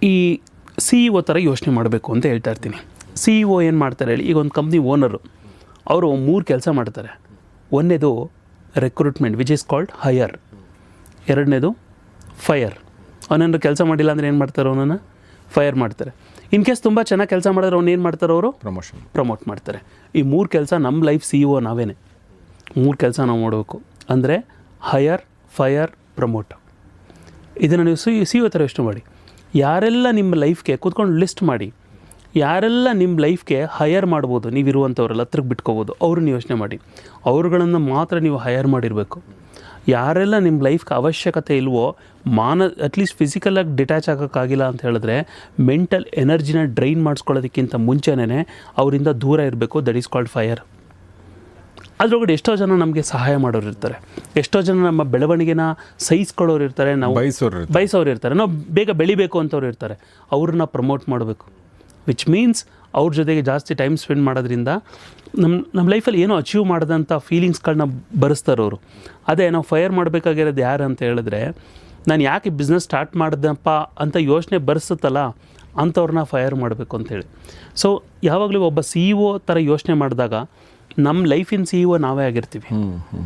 ಈ CEO ಥರ ಯೋಚನೆ ಮಾಡಬೇಕು ಅಂತ ಹೇಳ್ತಾ ಇರ್ತೀನಿ. CEO ಏನು ಮಾಡ್ತಾರೆ ಹೇಳಿ, ಈಗ ಒಂದು ಕಂಪ್ನಿ ಓನರು ಅವರು 3 ಕೆಲಸ ಮಾಡ್ತಾರೆ. ಒಂದನೇದು recruitment which is called higher, ಎರಡನೇದು ಫೈರ್. ಅವನೇನಾದ್ರು ಕೆಲಸ ಮಾಡಿಲ್ಲ ಅಂದರೆ ಏನು ಮಾಡ್ತಾರೆ, ಅವನನ್ನು ಫೈರ್ ಮಾಡ್ತಾರೆ. ಇನ್ ಕೇಸ್ ತುಂಬ ಚೆನ್ನಾಗಿ ಕೆಲಸ ಮಾಡಿದ್ರೆ ಅವ್ನು ಏನು ಮಾಡ್ತಾರೆ, ಅವರು ಪ್ರಮೋಟ್ ಮಾಡ್ತಾರೆ. ಈ 3 ಕೆಲಸ ನಮ್ಮ ಲೈಫ್ CEO ನಾವೇನೆ 3 ಕೆಲಸ ನಾವು ಮಾಡಬೇಕು. ಅಂದರೆ ಹೈಯರ್, ಫೈರ್, ಪ್ರಮೋಟ್. ಇದನ್ನು ನೀವು CEO ಥರ ಯೋಚನೆ ಮಾಡಿ. ಯಾರೆಲ್ಲ ನಿಮ್ಮ ಲೈಫ್ಗೆ ಕೂತ್ಕೊಂಡು ಲಿಸ್ಟ್ ಮಾಡಿ, ಯಾರೆಲ್ಲ ನಿಮ್ಮ ಲೈಫ್ಗೆ ಹೈಯರ್ ಮಾಡ್ಬೋದು, ನೀವಿರುವಂಥವ್ರೆಲ್ಲ ಹತ್ರಕ್ಕೆ ಬಿಟ್ಕೋಬೋದು, ಅವ್ರನ್ನ ಯೋಚನೆ ಮಾಡಿ. ಅವ್ರುಗಳನ್ನು ಮಾತ್ರ ನೀವು ಹೈಯರ್ ಮಾಡಿರಬೇಕು. ಯಾರೆಲ್ಲ ನಿಮ್ಮ ಲೈಫ್ಗೆ ಅವಶ್ಯಕತೆ ಇಲ್ವೋ, ಅಟ್ಲೀಸ್ಟ್ ಫಿಸಿಕಲಾಗಿ ಡಿಟ್ಯಾಚ್ ಆಗೋಕ್ಕಾಗಿಲ್ಲ ಅಂತ ಹೇಳಿದ್ರೆ ಮೆಂಟಲ್ ಎನರ್ಜಿನ ಡ್ರೈನ್ ಮಾಡಿಸ್ಕೊಳ್ಳೋದಕ್ಕಿಂತ ಮುಂಚೆನೇ ಅವರಿಂದ ದೂರ ಇರಬೇಕು. That is called fire. ಅದರೊಳಗಡೆ ಎಷ್ಟೋ ಜನ ನಮಗೆ ಸಹಾಯ ಮಾಡೋರು ಇರ್ತಾರೆ, ಎಷ್ಟೋ ಜನ ನಮ್ಮ ಬೆಳವಣಿಗೆನ ಸಹಿಸ್ಕೊಳ್ಳೋರು ಇರ್ತಾರೆ, ನಾವು ಬಯಸೋರು ಇರ್ತಾರೆ, ನಾವು ಬೇಗ ಬೆಳಿಬೇಕು ಅಂತವ್ರು ಇರ್ತಾರೆ. ಅವ್ರನ್ನ ಪ್ರಮೋಟ್ ಮಾಡಬೇಕು. ವಿಚ್ ಮೀನ್ಸ್ ಅವ್ರ ಜೊತೆಗೆ ಜಾಸ್ತಿ ಟೈಮ್ ಸ್ಪೆಂಡ್ ಮಾಡೋದ್ರಿಂದ ನಮ್ಮ ಲೈಫಲ್ಲಿ ಏನೋ ಅಚೀವ್ ಮಾಡಿದಂಥ ಫೀಲಿಂಗ್ಸ್ಗಳನ್ನ ಬರೆಸ್ತಾರೆ ಅವರು. ಅದೇ ನಾವು ಫೈರ್ ಮಾಡಬೇಕಾಗಿರೋದು ಯಾರು ಅಂತ ಹೇಳಿದ್ರೆ, ನಾನು ಯಾಕೆ ಬಿಸ್ನೆಸ್ ಸ್ಟಾರ್ಟ್ ಮಾಡಿದಪ್ಪ ಅಂತ ಯೋಚನೆ ಬರೆಸುತ್ತಲ್ಲ ಅಂಥವ್ರನ್ನ ಫೈರ್ ಮಾಡಬೇಕು ಅಂತೇಳಿ. ಸೊ ಯಾವಾಗಲೂ ಒಬ್ಬ CEO ಥರ ಯೋಚನೆ ಮಾಡಿದಾಗ ನಮ್ಮ ಲೈಫಿನ CEO ನಾವೇ ಆಗಿರ್ತೀವಿ.